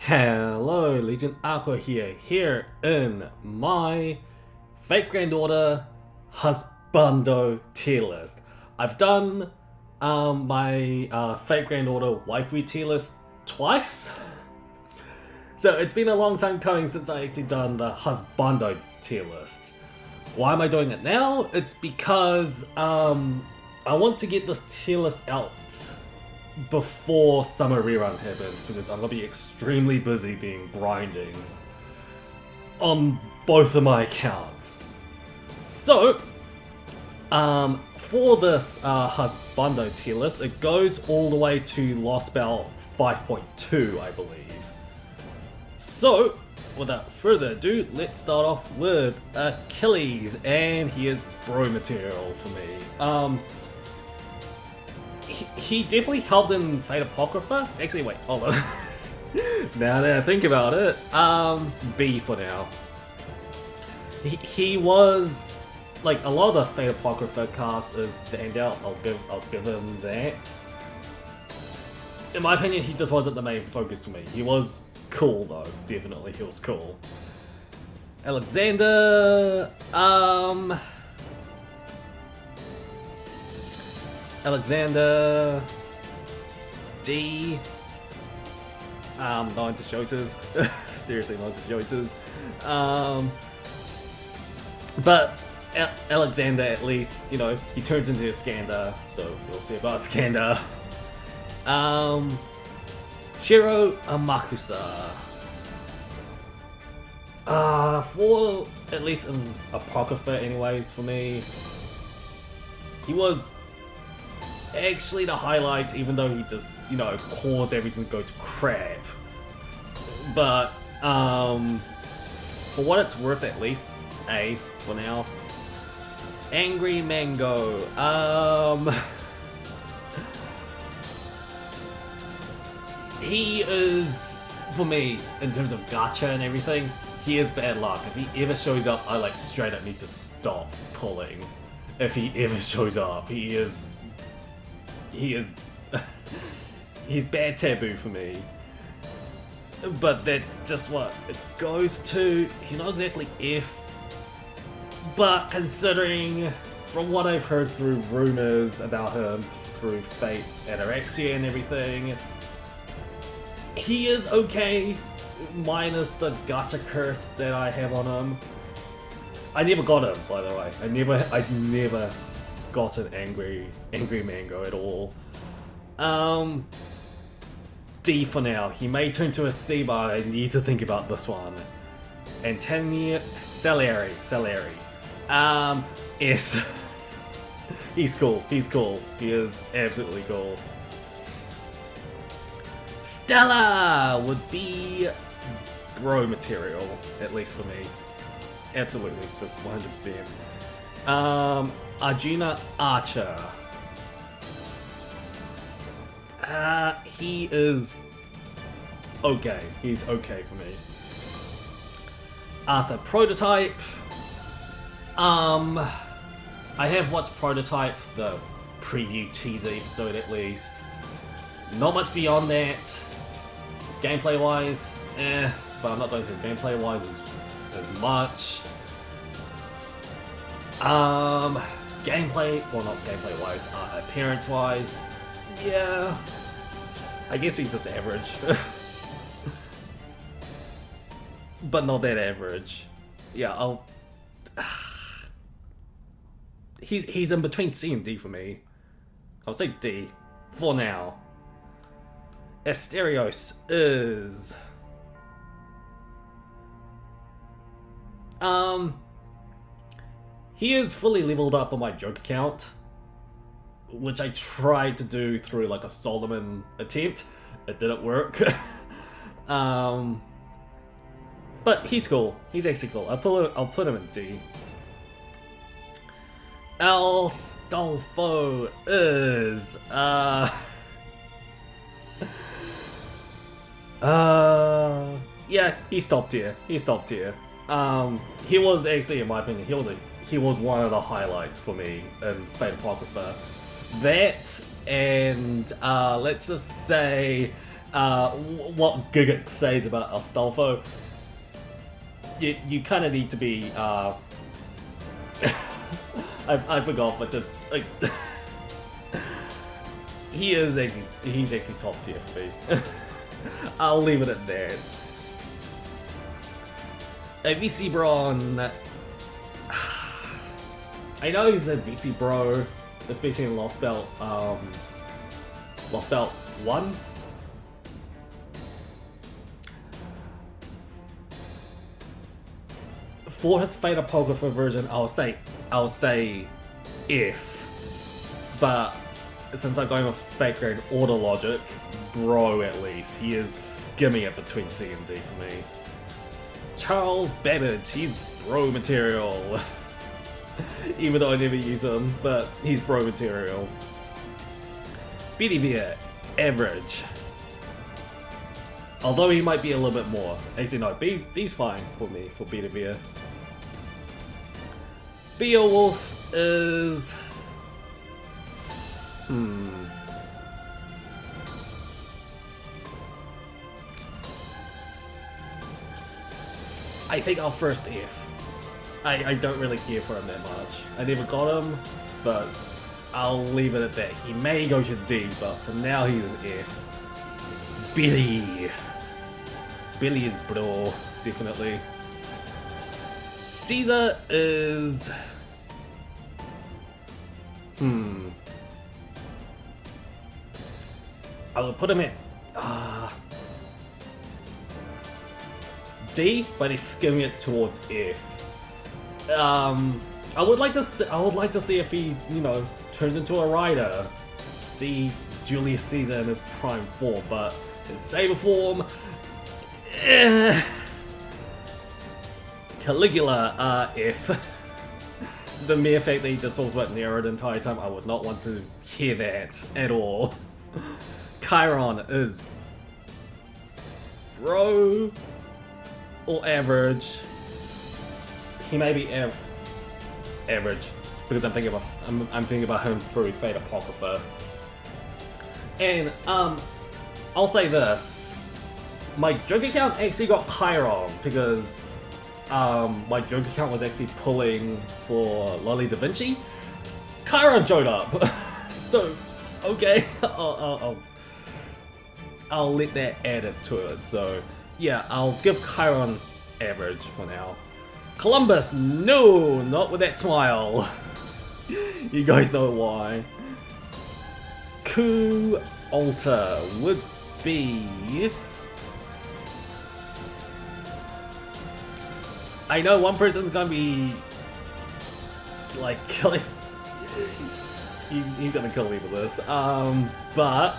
Hello, LegendAqua here in my fake granddaughter husbando tier list. I've done my fake granddaughter waifu tier list twice. So it's been a long time coming since I actually done the husbando tier list. Why am I doing it now? It's because I want to get this tier list out before summer rerun happens, because I'm gonna be extremely busy grinding on both of my accounts. So, for this husbando tier list, it goes all the way to Lost Belt 5.2, I believe. So, without further ado, let's start off with Achilles, and he is bro material for me. He definitely helped in Fate Apocrypha. Actually, wait, hold on. Now that I think about it, B for now. He was like a lot of the Fate Apocrypha cast is standout. I'll give him that. In my opinion, he just wasn't the main focus for me. He was cool though, definitely he was cool. Alexander, D. Not into shooters. Seriously, not into shooters. But Alexander, at least, you know, he turns into a Skander, so we'll see about Skander. Shiro Amakusa. For at least in Apocrypha, anyways, for me, he was actually the highlights, even though he just, you know, caused everything to go to crap. But for what it's worth, at least A for now. Angry Mango. He is, for me, in terms of gacha and everything, he is bad luck. If he ever shows up, I like straight up need to stop pulling. If he ever shows up, he is he's bad taboo for me. But that's just what it goes to. He's not exactly F, but considering from what I've heard through rumors about him through Fate Anorexia and everything, he is okay, minus the gacha curse that I have on him. I never got him, by the way. I never got an angry mango at all. D for now. He may turn to a C, but I need to think about this one. Antonio Salieri. S. He's cool. He is absolutely cool. Stella would be bro material, at least for me. Absolutely, just 100%. Arjuna Archer. He is okay. He's okay for me. Arthur Prototype. I have watched Prototype, the preview teaser episode at least. Not much beyond that. Gameplay wise, but I'm not going through gameplay wise as much. Gameplay, well, not gameplay wise, appearance wise, yeah, I guess he's just average. But not that average. Yeah, he's in between C and D for me. I'll say D for now. Asterios is he is fully leveled up on my joke account, which I tried to do through like a Solomon attempt. It didn't work. But he's cool. He's actually cool. I'll put him in D. Astolfo is yeah, he's top tier. He was actually, in my opinion, he was one of the highlights for me in Fate Apocrypha. That and let's just say what Giggit says about Astolfo, you kind of need to be, I forgot, but just, like, he's actually top tier for me. I'll leave it at that. A VC Bron, I know he's a VC bro, especially in Lost Belt 1. For his Fate Apocrypha version, I'll say if, but since I'm going with Fate Grand Order logic, bro at least, he is skimming it between C and D for me. Charles Babbage, he's bro material. Even though I never use him, but he's bro material. BDV, average. Although he might be a little bit more. Actually no, B's fine for me, for BDV. Beowulf is... I think I'll first F. I don't really care for him that much. I never got him, but I'll leave it at that. He may go to D, but for now he's an F. Billy. Billy is bro, definitely. Caesar is... I would put him in D, but he's skimming it towards F. I would like to see if he, you know, turns into a rider. See Julius Caesar in his prime form, but in saber form, Caligula, F. The mere fact that he just talks about Nero the entire time, I would not want to hear that at all. Chiron is bro or average. He may be average because I'm thinking about him through Fate Apocrypha. And I'll say this: my joke account actually got Chiron because my joke account was actually pulling for Lolly Da Vinci. Chiron showed up, so okay, I'll let that add it to it. So yeah, I'll give Chiron average for now. Columbus, no, not with that smile. You guys know why. Coup Alter would be... I know one person's gonna be like killing. He's gonna kill me with this. But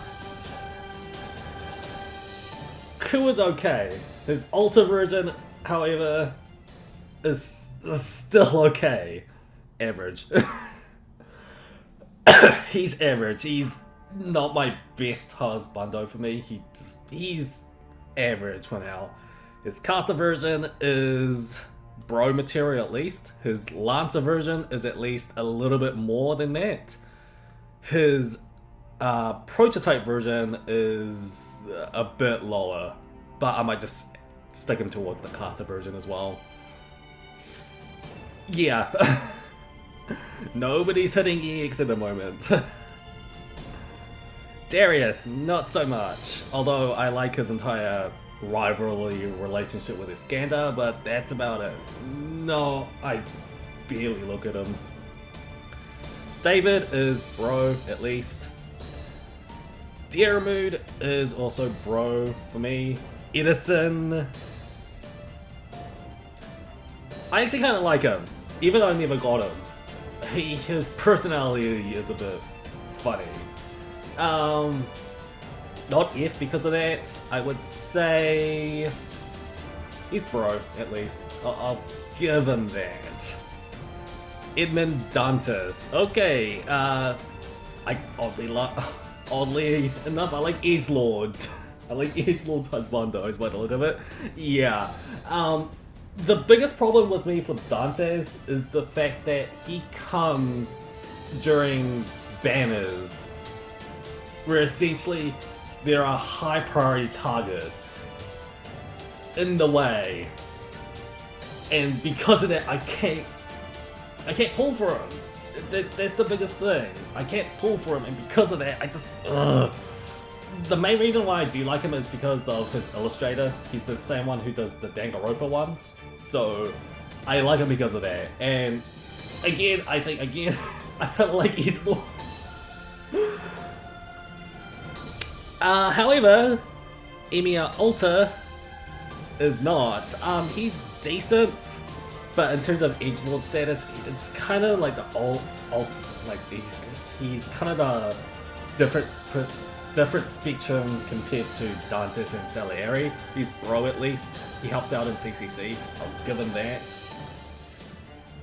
Coup is okay. His Alter version, however, is still okay. Average. He's average. He's not my best husbando for me. He's average for now. His caster version is bro material at least. His lancer version is at least a little bit more than that. His prototype version is a bit lower, but I might just stick him toward the caster version as well. Yeah. Nobody's hitting EX at the moment. Darius, not so much. Although I like his entire rivalry relationship with Iskander, but that's about it. No, I barely look at him. David is bro, at least. Diermood is also bro for me. Edison, I actually kind of like him, even though I never got him. His personality is a bit funny. Not F because of that. I would say he's bro, at least. I'll give him that. Edmund Dantes. Okay, oddly enough, I like edgelords. I like edgelords husbandos by the look of it. Yeah. The biggest problem with me for Dantes is the fact that he comes during banners, where essentially there are high priority targets in the way, and because of that, I can't pull for him. That's the biggest thing. I can't pull for him, and because of that, I just The main reason why I do like him is because of his illustrator. He's the same one who does the Danganronpa ones, so I like him because of that. And again, I think I kind of like Edgelords. However, Emiya Alta is not. He's decent, but in terms of edgelord status, it's kind of like the like he's kind of the different spectrum compared to Dantes and Salieri. He's bro at least. He helps out in CCC. I'll give him that.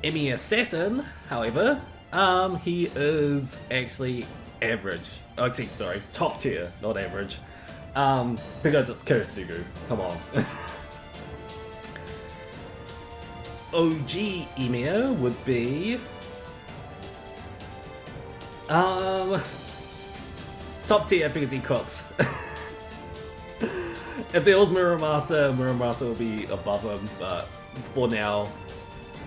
Emmy Assassin, however, he is actually average. Oh, actually, sorry, top tier, not average. Because it's Kurisugu. Come on. OG Emiya would be top tier because he cooks. If there was Muramasa will be above him, but for now,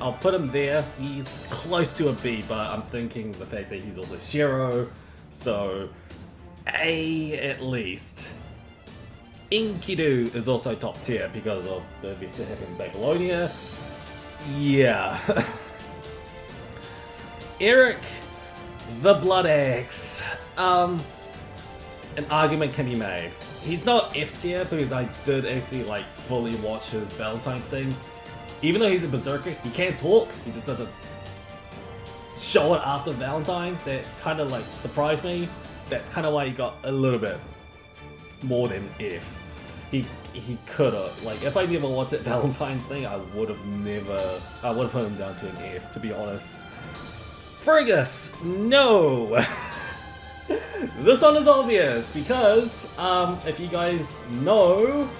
I'll put him there. He's close to a B, but I'm thinking the fact that he's also Shiro, so A at least. Enkidu is also top tier because of the events that happened in Babylonia. Yeah. Eric, the Blood Axe. An argument can be made. He's not F tier because I did actually like fully watch his Valentine's thing. Even though he's a berserker, he can't talk. He just doesn't show it after Valentine's. That kind of like surprised me. That's kind of why he got a little bit more than F. He could have, like, if I never watched that Valentine's thing, I would have put him down to an F, to be honest. Fergus, no! This one is obvious, because, if you guys know,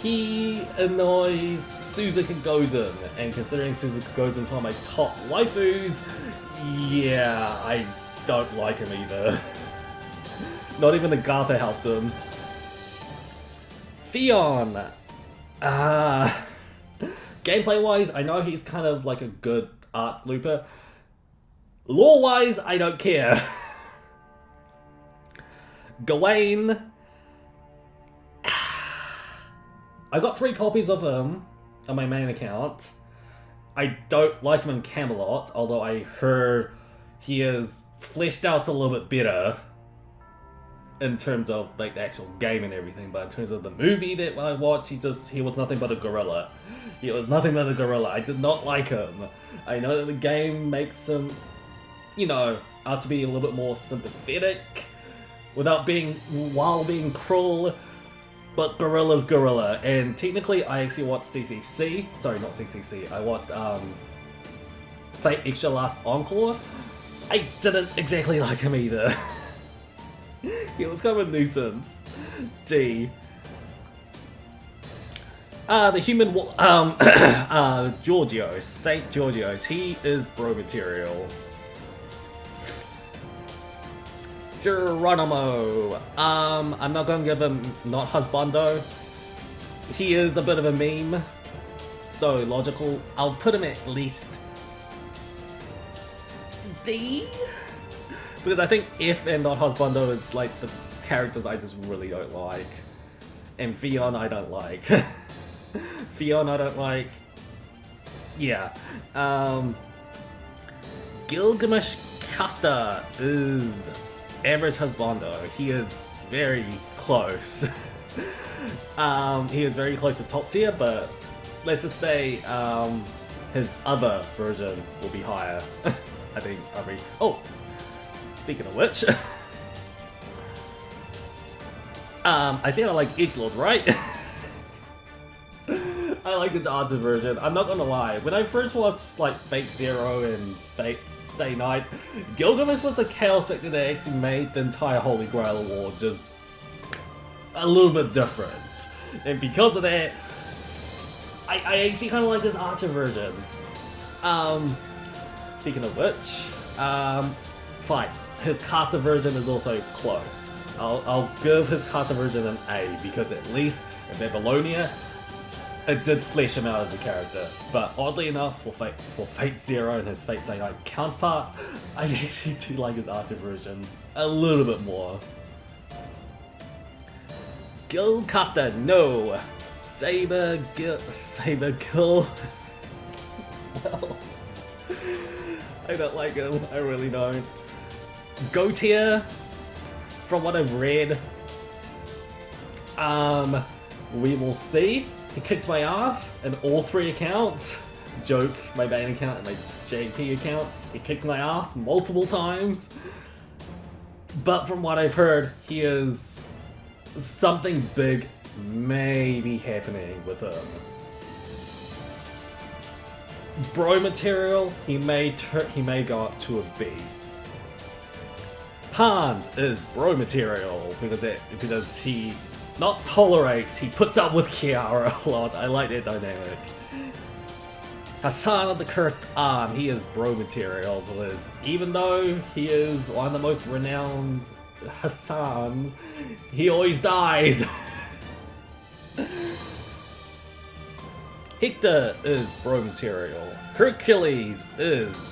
he annoys Suzuka Gozen, and considering Suzuka Gozen's one of my top waifus, yeah, I don't like him either. Not even Agatha helped him. Theon! Gameplay-wise, I know he's kind of like a good arts looper. Lore-wise, I don't care. Gawain. I got 3 copies of him on my main account. I don't like him in Camelot, although I heard he is fleshed out a little bit better in terms of like the actual game and everything, but in terms of the movie that I watched, he was nothing but a gorilla. He was nothing but a gorilla. I did not like him. I know that the game makes him, you know, out to be a little bit more sympathetic while being cruel, but gorilla's gorilla. And technically, I actually watched CCC. Sorry, not CCC. I watched Fate Extra Last Encore. I didn't exactly like him either. He was kind of a nuisance. D. The human, Georgios, Saint Georgios. He is bro material. Geronimo. I'm not gonna give him not Husbando. He is a bit of a meme, so logical. I'll put him at least D. Because I think F and not Husbando is like the characters I just really don't like. And Theon I don't like. Theon I don't like. Yeah. Gilgamesh Custer is average Husbando. He is very close. He is very close to top tier, but let's just say his other version will be higher. I think. Oh! Speaking of which, I said I like edgelord, right? I like its arts version. I'm not gonna lie. When I first watched like Fate Zero and Fate Stay Night, Gilgamesh was the chaos factor that actually made the entire Holy Grail Award just a little bit different. And because of that, I actually kind of like this Archer version. Speaking of which, fine. His caster version is also close. I'll give his Kata version an A, because at least in Babylonia, it did flesh him out as a character. But oddly enough, for Fate Zero and his Fate Zero counterpart, I actually do like his Archer version a little bit more. Guildcaster, no. Saber Gill. Well, I don't like him. I really don't. Goatier, from what I've read, we will see. He kicked my ass in all 3 accounts. Joke, my main account and my JP account. He kicked my ass multiple times. But from what I've heard, he is something big may be happening with him. Bro material, he may go up to a B. Hans is bro material because he not tolerates, he puts up with Chiara a lot. I like that dynamic. Hassan of the Cursed Arm, he is bro material because even though he is one of the most renowned Hassans, he always dies. Hector is bro material. Hercules is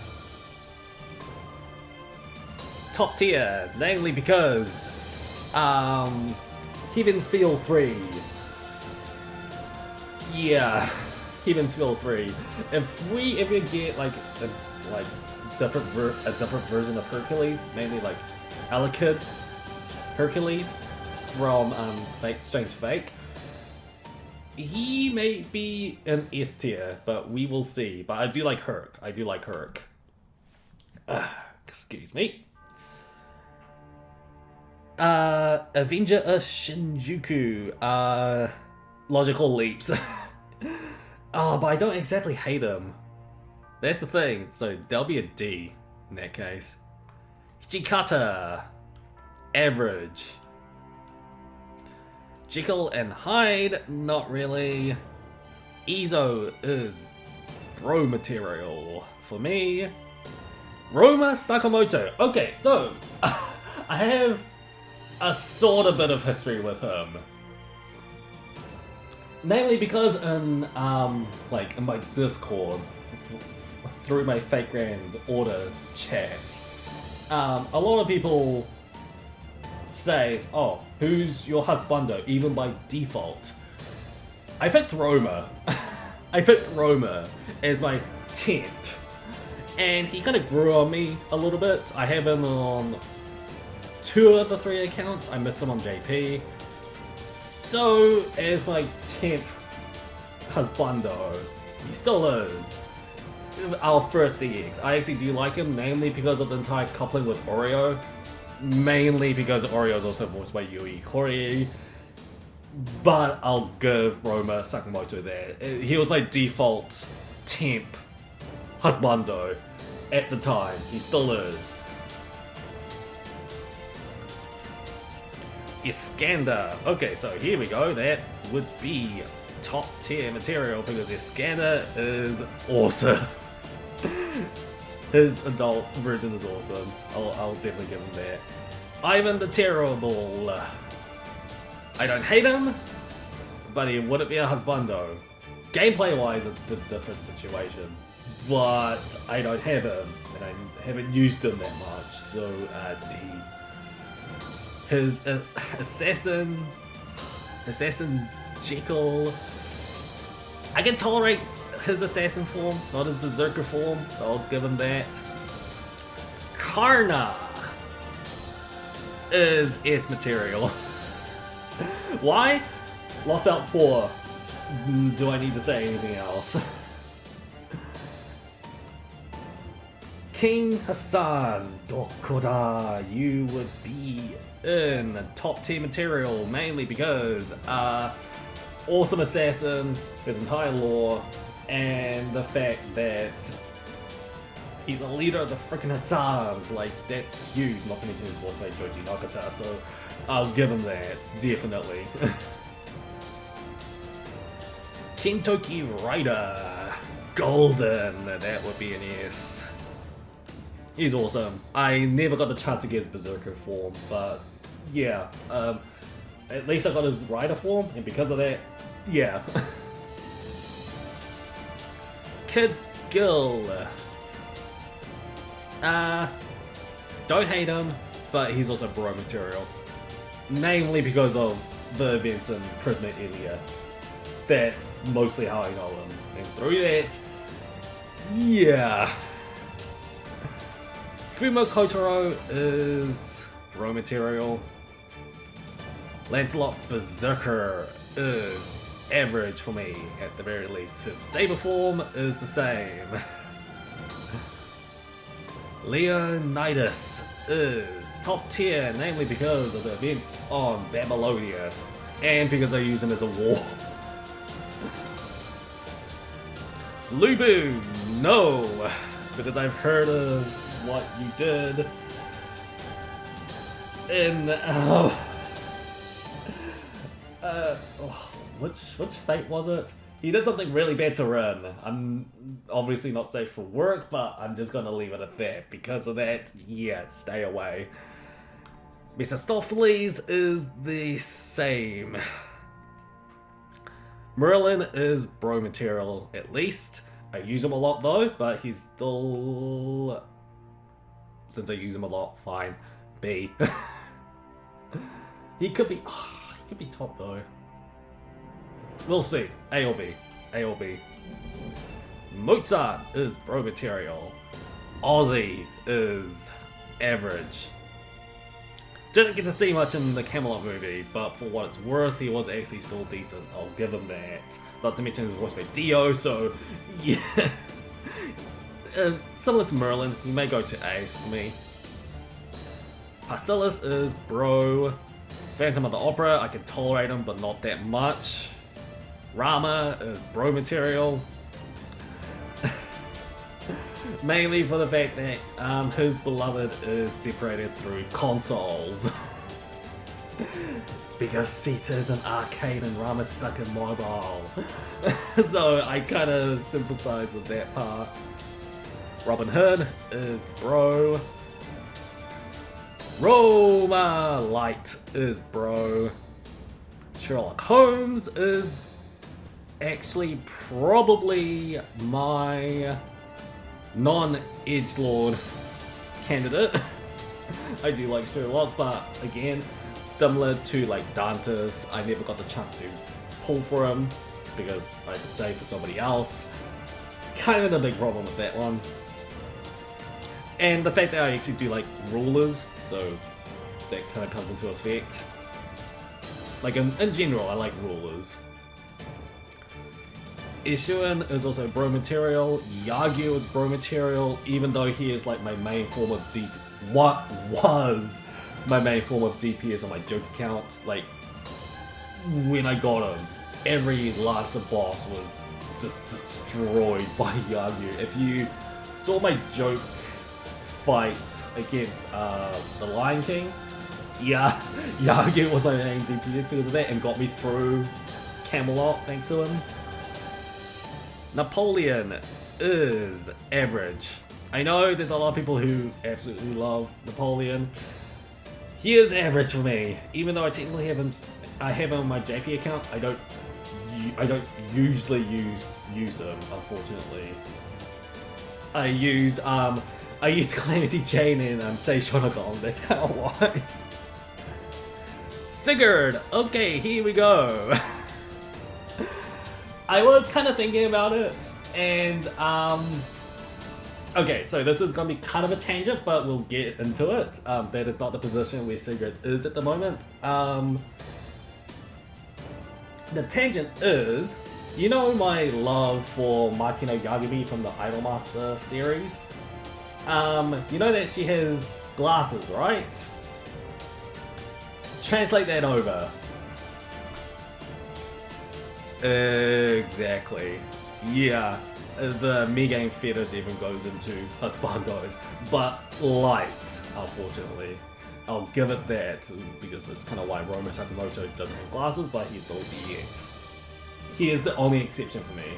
top tier, namely because Heaven's Feel 3. Yeah, Heaven's Feel 3. If we ever get like a different version of Hercules, mainly like Alikid Hercules from Strange Fake, he may be an S tier, but we will see. But I do like Herc. Excuse me. Avenger of Shinjuku. Logical Leaps. Oh, but I don't exactly hate him. That's the thing. So there'll be a D in that case. Hichikata. Average. Jekyll and Hyde, not really. Izo is bro material for me. Roma Sakamoto. Okay, so I have a sort of bit of history with him. Mainly because in my Discord, through my Fate Grand Order chat, a lot of people says, oh, who's your husbando, even by default? I picked Roma. I picked Roma as my temp. And he kind of grew on me a little bit. I have him on 2 of the 3 accounts. I missed him on JP. So, as my temp husbando, he still is our first EX. I actually do like him, namely because of the entire coupling with Oreo. Mainly because Oreo is also voiced by Yui Horii. But I'll give Roma Sakamoto there. He was my default temp husbando at the time. He still is. Iskander. Okay, so here we go. That would be top tier material because Iskander is awesome. His adult version is awesome. I'll definitely give him that. Ivan the Terrible. I don't hate him, but he wouldn't be a husbando. Gameplay-wise, it's a different situation. But I don't have him, and I haven't used him that much, so D. His Assassin Jekyll. I can tolerate his assassin form, not his berserker form, so I'll give him that. Karna is S material. Why? Lost Belt 4. Do I need to say anything else? King Hassan Dokoda, you would be in top tier material, mainly because awesome assassin, his entire lore, and the fact that he's the leader of the freaking Hassans. Like, that's huge, not to mention his voice mate Joji Nakata, so I'll give him that, definitely. Kintoki Rider, Golden, that would be an S. He's awesome. I never got the chance to get his Berserker form, but yeah. At least I got his rider form, and because of that, yeah. Kid Gill. Don't hate him, but he's also bro material. Namely because of the events in Prisoner Elia. That's mostly how I know him. And through that, yeah. Fumo Kotaro is bro material. Lancelot Berserker is average for me, at the very least. His saber form is the same. Leonidas is top tier, namely because of the events on Babylonia, and because I use him as a war. Lubu, no, because I've heard of what you did in which fate was it? He did something really bad to Rin. I'm obviously not safe for work, but I'm just gonna leave it at that. Because of that, yeah, stay away. Mephistopheles is the same. Merlin is bro material, at least. I use him a lot though, but he's still... Since I use him a lot, fine. B. He could be top though. We'll see. A or B. A or B. Mozart is bro material. Ozzy is average. Didn't get to see much in the Camelot movie, but for what it's worth, he was actually still decent. I'll give him that. Not to mention his voice by Dio, so yeah. Similar to Merlin, he may go to A for me. Parcellus is bro. Phantom of the Opera, I can tolerate him, but not that much. Rama is bro material. Mainly for the fact that his beloved is separated through consoles. Because Sita is an arcade and Rama's stuck in mobile. So I kind of sympathize with that part. Robin Hood is bro. Roma Light is bro. Sherlock Holmes is actually probably my non-edgelord candidate. I do like Sherlock, but again, similar to like Dante's, I never got the chance to pull for him because I had to save for somebody else. Kind of the big problem with that one. And the fact that I actually do like rulers, so that kind of comes into effect. Like in general, I like rulers. Ishuin is also bro material. Yagyu is bro material, even though he is like my main form of DP. What was my main form of DPS on my joke account? Like, when I got him, every Lancer boss was just destroyed by Yagyu. If you saw my joke fight against the Lion King, yeah, Yagyu was my main DPS because of that and got me through Camelot thanks to him. Napoleon is average. I know there's a lot of people who absolutely love Napoleon. He is average for me, even though I technically have him on my JP account. I don't usually use him, unfortunately. I use Calamity Jane and Sei Shonagon. That's kind of why. Sigurd. Okay, here we go. I was kind of thinking about it, and okay, so this is going to be kind of a tangent, but we'll get into it. That is not the position where Sigurd is at the moment. The tangent is, you know my love for Makino Yagami from the Idolmaster series? You know that she has glasses, right? Translate that over. Exactly. Yeah, the me-game fetish even goes into Husbandos, but light, unfortunately. I'll give it that, because it's kind of why Roma Sakamoto doesn't have glasses, but he's the EX. He is the only exception for me.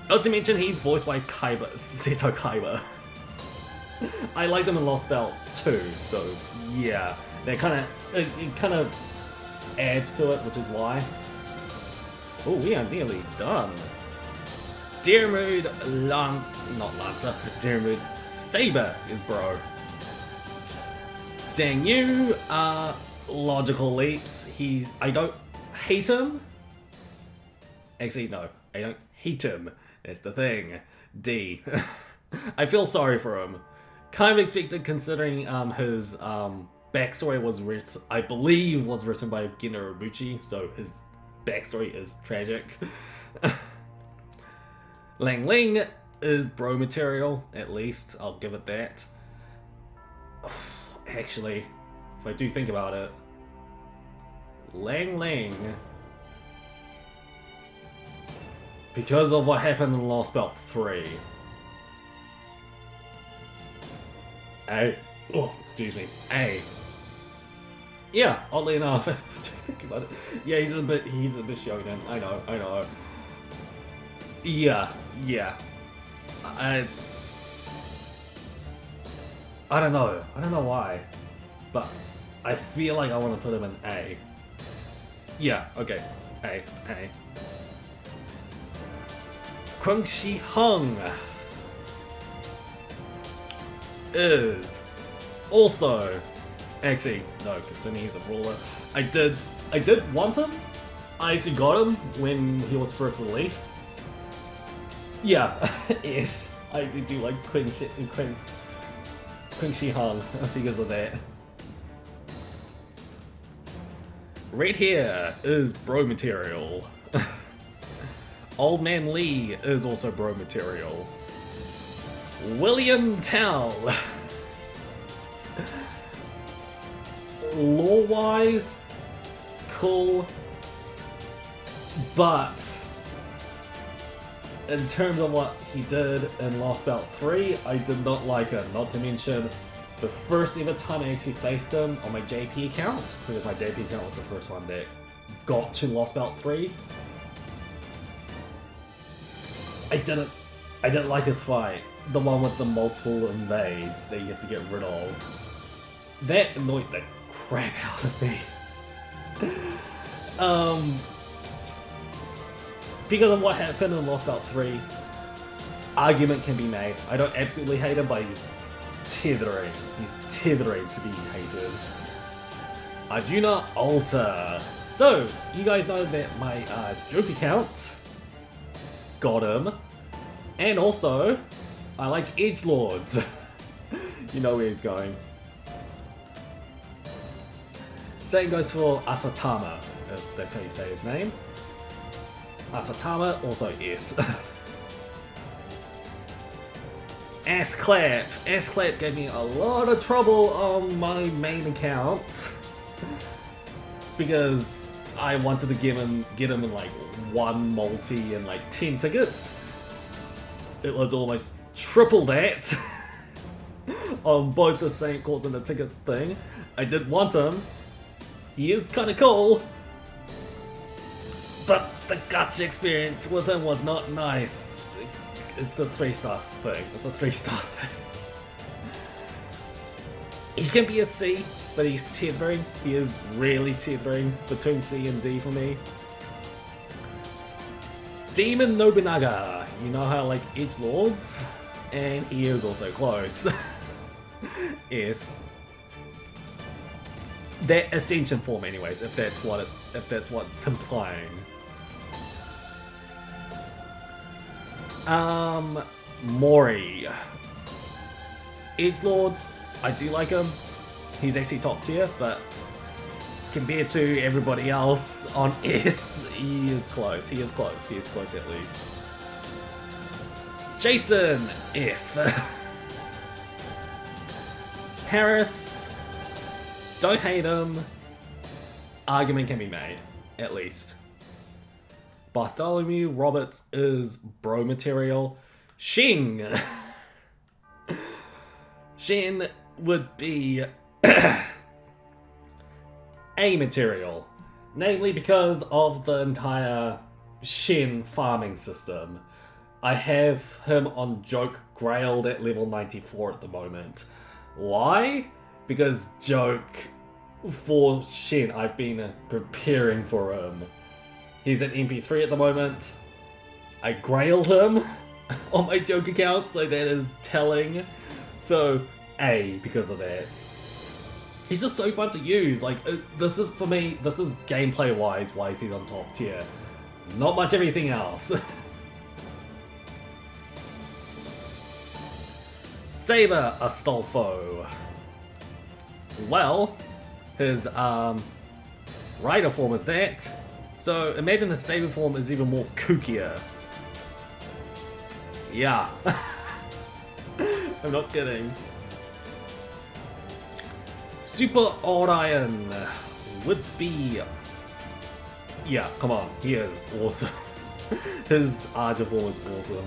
Not to mention, he's voiced by Seto Kaiba. I like them in Lost Belt too, so yeah. They it kind of adds to it, which is why. Oh, we are nearly done. Dear Mood, not Lancer, Dear Mood, Saber is bro. Zhang Yu, logical leaps. I don't hate him. Actually, no, I don't hate him. That's the thing. D. I feel sorry for him. Kind of expected considering his backstory was written, I believe, was written by Gino Uebuchi, so his backstory is tragic. Lang Ling is bro material, at least, I'll give it that. Actually, if I do think about it, Lang Ling, because of what happened in Lost Belt 3. Excuse me. Yeah, oddly enough, think about it. Yeah, he's a bit shonen. I know. Yeah. I don't know why, but I feel like I want to put him in A. Yeah, okay. A. Kwang Shi Hung is also, actually no, considering he's a ruler. I did want him. I actually got him when he was first released. Yeah, yes, I actually do like Kwang Shi Hung because of that. Right here is bro material. Old Man Lee is also bro material. William Tell. Lore-wise, cool, but in terms of what he did in Lost Belt 3, I did not like him. Not to mention, the first ever time I actually faced him on my JP account, because my JP account was the first one that got to Lost Belt 3. I didn't like his fight. The one with the multiple invades that you have to get rid of. That annoyed the crap out of me. Because of what happened in Lost Belt 3, argument can be made. I don't absolutely hate him, but he's tethering. He's tethering to be hated. Arjuna Alter. So, you guys know that my joke account got him. And also, I like edgelords. You know where he's going. Same goes for Aswatthama, if that's how you say his name. Aswatthama, also S. Assclap. Assclap gave me a lot of trouble on my main account. Because I wanted to get him in like 1 multi and like 10 tickets. It was almost triple that on both the same courts and the tickets thing. I did want him. He is kind of cool. But the gacha experience with him was not nice. It's the 3-star thing. It's a 3-star thing. He can be a C, but he's tethering. He is really tethering between C and D for me. Demon Nobunaga. You know how I like edgelords? And he is also close. Yes. That ascension form anyways, if that's what it's implying. Mori. Edgelord, I do like him. He's actually top tier, but compared to everybody else on S, he is close. He is close. He is close at least. Jason F. Paris. Don't hate him. Argument can be made, at least. Bartholomew Roberts is bro material. Shin. Shin would be A material. Namely because of the entire Shin farming system. I have him on Joke Grailed at level 94 at the moment. Why? Because Joke, for Shin, I've been preparing for him. He's at MP3 at the moment. I grailed him on my Joke account, so that is telling. So, A, because of that. He's just so fun to use. Like, this is, for me, this is gameplay-wise why he's on top tier. Not much everything else. Saber Astolfo. Well, his rider form is that. So imagine his saber form is even more kookier. Yeah. I'm not kidding. Super Orion would be... Yeah, come on, he is awesome. His Archer form is awesome.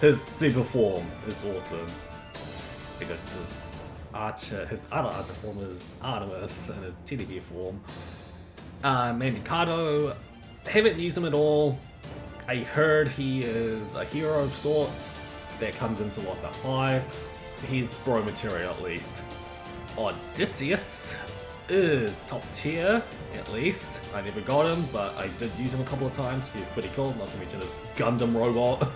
His super form is awesome. Because his other Archer form is Artemis, and his TDB form. Mandicado, haven't used him at all. I heard he is a hero of sorts that comes into Lost Ark 5. He's bro material at least. Odysseus is top tier, at least. I never got him, but I did use him a couple of times. He's pretty cool, not to mention his Gundam robot.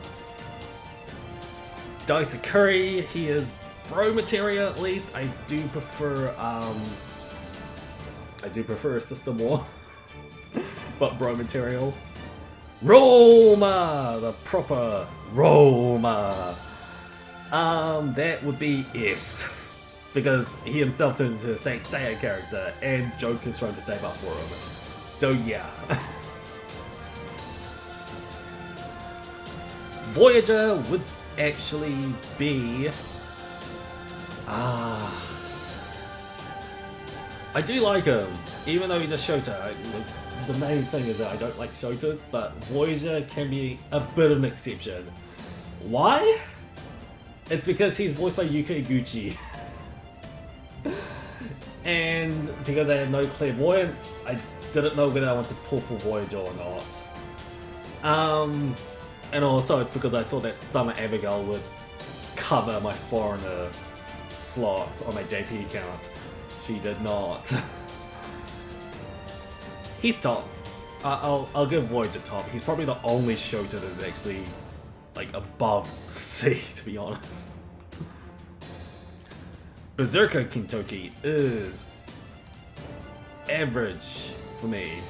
Daisakuri, he is bro material at least. I do prefer a sister more. But bro material. Roma! The proper Roma. That would be S. Because he himself turns into a Saint Seiya character, and Joke is trying to save up for him. So yeah. Voyager would actually be... I do like him, even though he's a Shota. The main thing is that I don't like Shotas, but Voyager can be a bit of an exception. Why? It's because he's voiced by Yuka Iguchi. And because I had no clairvoyance, I didn't know whether I wanted to pull for Voyager or not. And also it's because I thought that Summer Abigail would cover my foreigner slots on my JP account. She did not. He's top. I'll give Voyager top. He's probably the only Shota that's actually like above C, to be honest. Berserker Kintoki is average for me.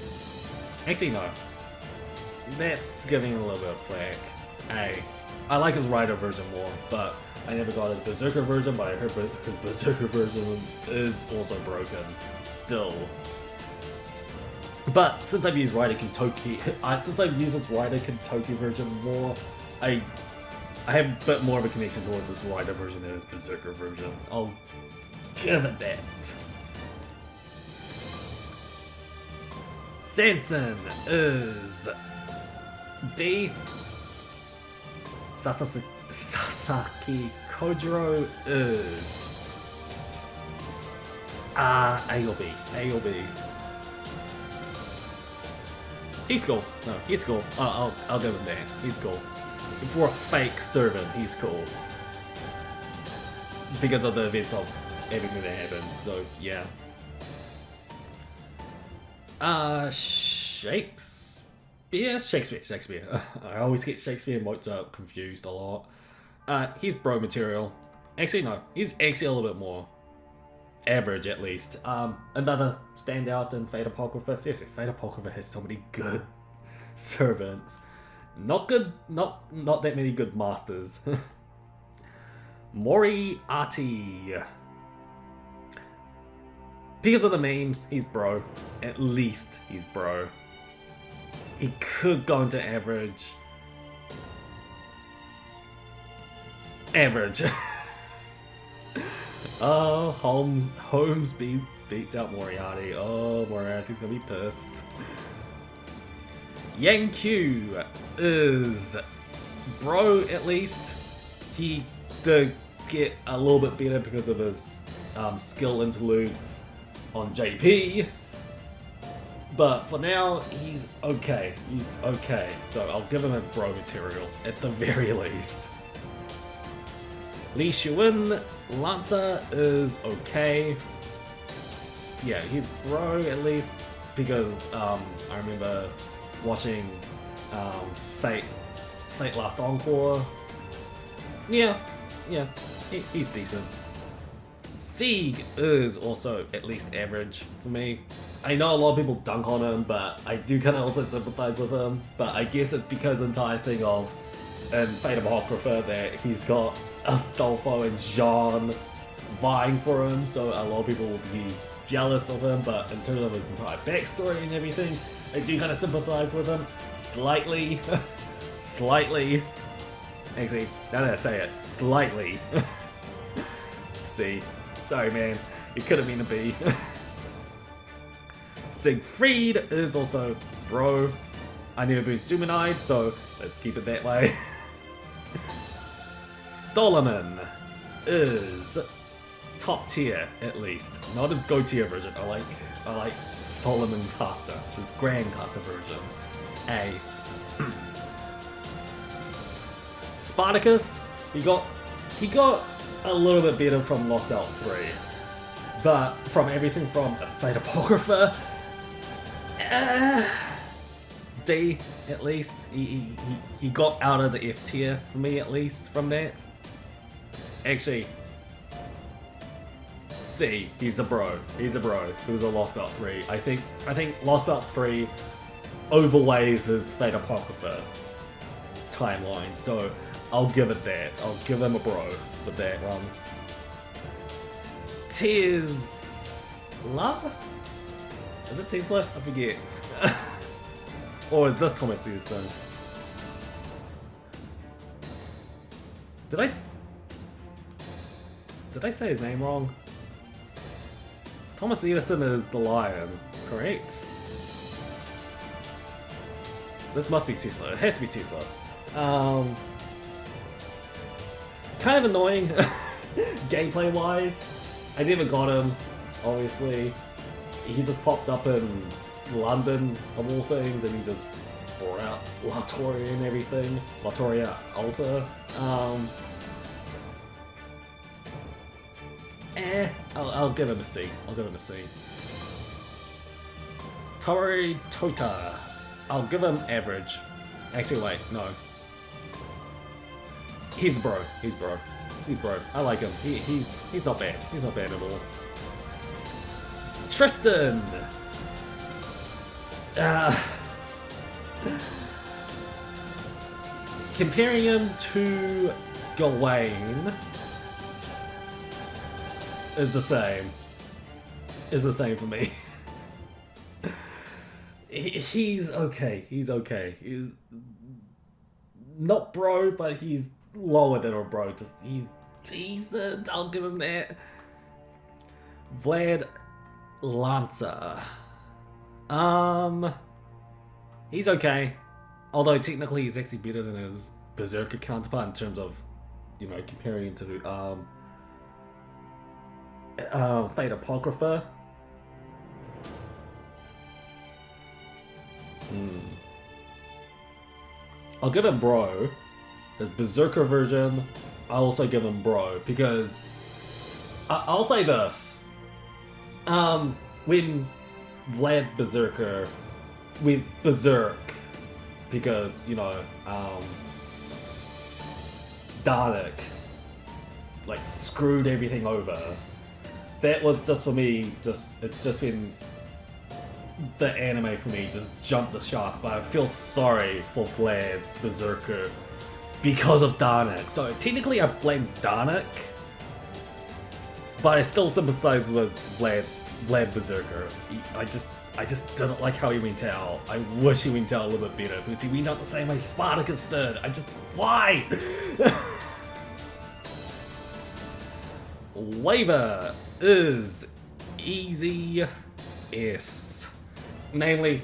Actually, no. That's giving a little bit of flack. I like his Rider version more, but I never got his Berserker version, but I heard his Berserker version is also broken. Still. But since I've used Rider Kintoki, since I've used his Rider Kintoki version more, I have a bit more of a connection towards his Rider version than his Berserker version. I'll give it that. Sanson is D. Sasaki Kojiro is A or B. A or B. He's cool. No, he's cool. I'll give him that. He's cool. For a fake servant, he's cool. Because of the events of everything that happened. So yeah. Shakespeare. I always get Shakespeare and Mozart confused a lot. He's bro material. Actually, no. He's actually a little bit more average, at least. Another standout in Fate Apocrypha. Seriously, Fate Apocrypha has so many good servants. Not that many good masters. Moriarty. Because of the memes, he's bro. At least he's bro. He could go into average. Average. Oh, Holmes beats out Moriarty. Oh, Moriarty's gonna be pissed. Yang Q is bro, at least. He did get a little bit better because of his skill interlude on JP. But for now, he's okay. He's okay. So I'll give him a bro material, at the very least. Li Shuin, Lancer is okay. Yeah, he's bro at least, because I remember watching Fate Last Encore. Yeah, he's decent. Sieg is also at least average for me. I know a lot of people dunk on him, but I do kind of also sympathize with him. But I guess it's because the entire thing of in Fate of Apocrypha that he's got Astolfo and Jean vying for him, so a lot of people will be jealous of him. But in terms of his entire backstory and everything, I do kind of sympathize with him slightly. Slightly. Actually, now that I say it, slightly. See, sorry man, it could have been a B. Siegfried is also bro. I never been Sumanide, so let's keep it that way. Solomon is top tier at least, not his go tier version. I like Solomon Caster, his Grand Caster version. A. Spartacus, he got a little bit better from Lost Belt 3, but from everything from Fate Apocrypha, D at least. He got out of the F tier for me at least from that. Actually, C, he's a bro. He's a bro. It was a Lost Belt 3. I think Lost Belt 3 overweighs his Fate Apocrypha timeline, so I'll give it that. I'll give him a bro with that one. Tesla? Is it Tesla? I forget. Or is this Thomas Edison? Did I say his name wrong? Thomas Edison is the lion, correct? This must be Tesla. It has to be Tesla. Kind of annoying, gameplay-wise. I never got him, obviously. He just popped up in London, of all things, and he just brought out Latoria and everything. Latoria Alta. I'll give him a C. I'll give him a C. Tori Tota. I'll give him average. Actually, wait, no. He's bro. He's bro. He's bro. I like him. He's not bad. He's not bad at all. Tristan. Comparing him to Gawain is the same. Is the same for me. He's okay. He's okay. He's not bro, but he's lower than a bro. Just he's decent. I'll give him that. Vlad Lancer. He's okay. Although technically he's actually better than his Berserker counterpart in terms of, you know, comparing him to Fate Apocrypha. I'll give him bro. His Berserker version, I'll also give him bro, because I'll say this. When Vlad Berserker with Berserk, because, you know, Darnik like screwed everything over. That was just for me, it's just been the anime for me just jumped the shark, but I feel sorry for Vlad Berserker because of Darnik. So technically I blame Darnik, but I still sympathize with Vlad Berserker. I just didn't like how he went out. I wish he went out a little bit better, because he went out the same way Spartacus did. Why? Waiver is easy S. Namely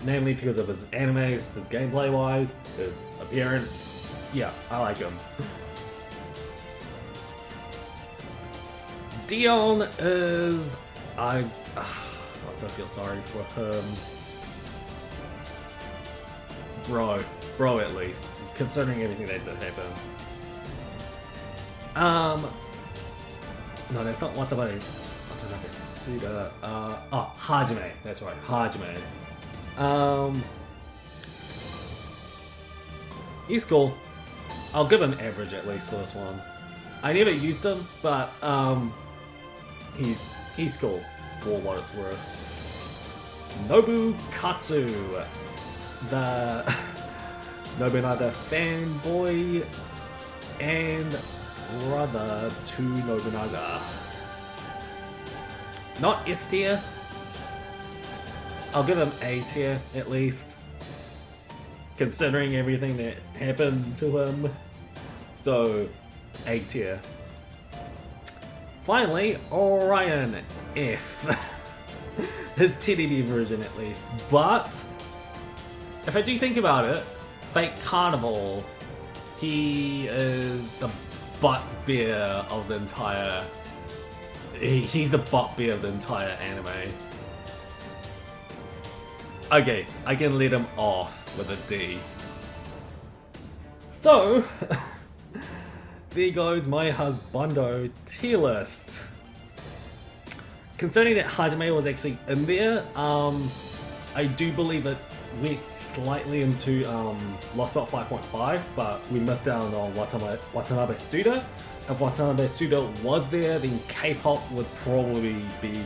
because of his animes, his gameplay wise, his appearance. Yeah, I like him. Dion is... I also feel sorry for him. bro at least, considering everything that did happen. No, that's not Watanabe Suda. Hajime. That's right, Hajime. He's cool. I'll give him average at least for this one. I never used him, but he's cool for what it's worth. Nobu Katsu, the Nobunaga fanboy and brother to Nobunaga. Not S tier. I'll give him A tier at least, considering everything that happened to him. So, A tier. Finally, Orion F. His TDB version at least. But, if I do think about it, Fake Carnival, he is the butt beer of the entire... He's the butt beer of the entire anime. Okay, I can let him off with a D. So, there goes my Husbando tier list. Concerning that Hajime was actually in there, I do believe it went slightly into Lost Belt 5.5, but we missed out on Watanabe Suda. If Watanabe Suda was there, then K-pop would probably be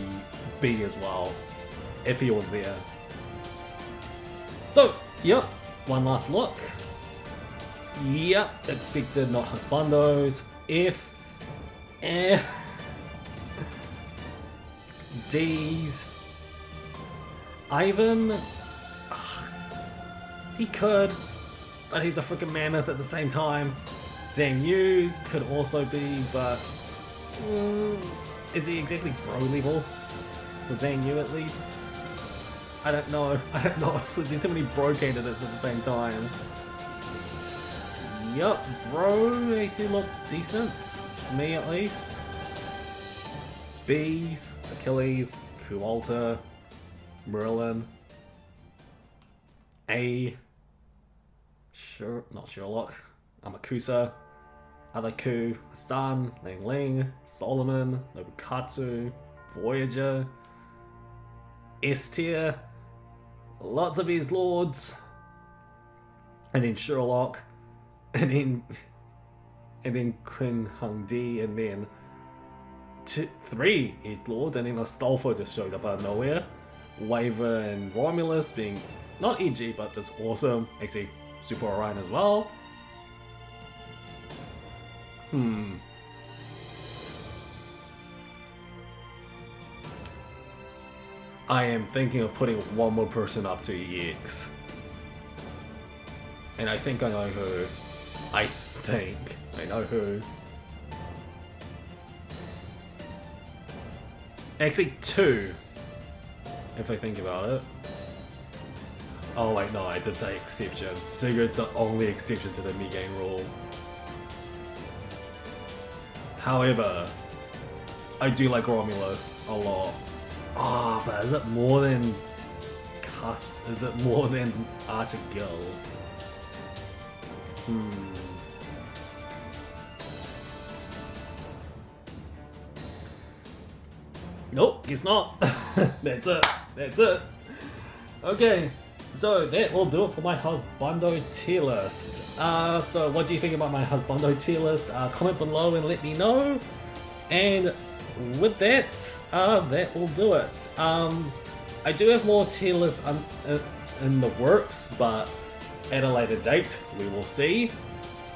B as well, if he was there. So, yep, one last look. Yep, expected not Husbandos. F. D's. Ivan. He could, but he's a freaking mammoth at the same time. Zhang Yu could also be, but is he exactly bro level for Zhang Yu at least? I don't know. Because there's so many bro candidates at the same time. Yup, bro actually looks decent. For me at least. B's, Achilles, Kualta, Merlin. A. Sure, not Sherlock. Amakusa. Other Ku, Hassan, Ling Ling, Solomon, Nobu Katsu, Voyager. S tier. Lots of his lords. And then Sherlock. And then Quinn Hung Di, and then 3 Edge Lords, and then Astolfo just shows up out of nowhere. Waver and Romulus being not edgy, but just awesome. Actually, Super Orion as well. I am thinking of putting one more person up to EX. And I think I know who. I think I know who. Actually, 2. If I think about it. Oh wait, no, I did say exception. Sigurd's the only exception to the mid-game rule. However, I do like Romulus a lot. But is it more than Is it more than Archer Gill? Nope, guess not. That's it. Okay, so that will do it for my Husbando tier list. So what do you think about my Husbando tier list? Comment below and let me know. And with that, that will do it. I do have more tier lists in the works, but at a later date, we will see.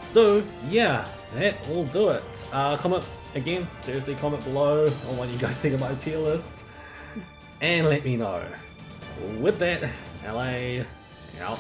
So yeah, that will do it. Comment again, seriously comment below on what you guys think about my tier list, and let me know. With that, LA out.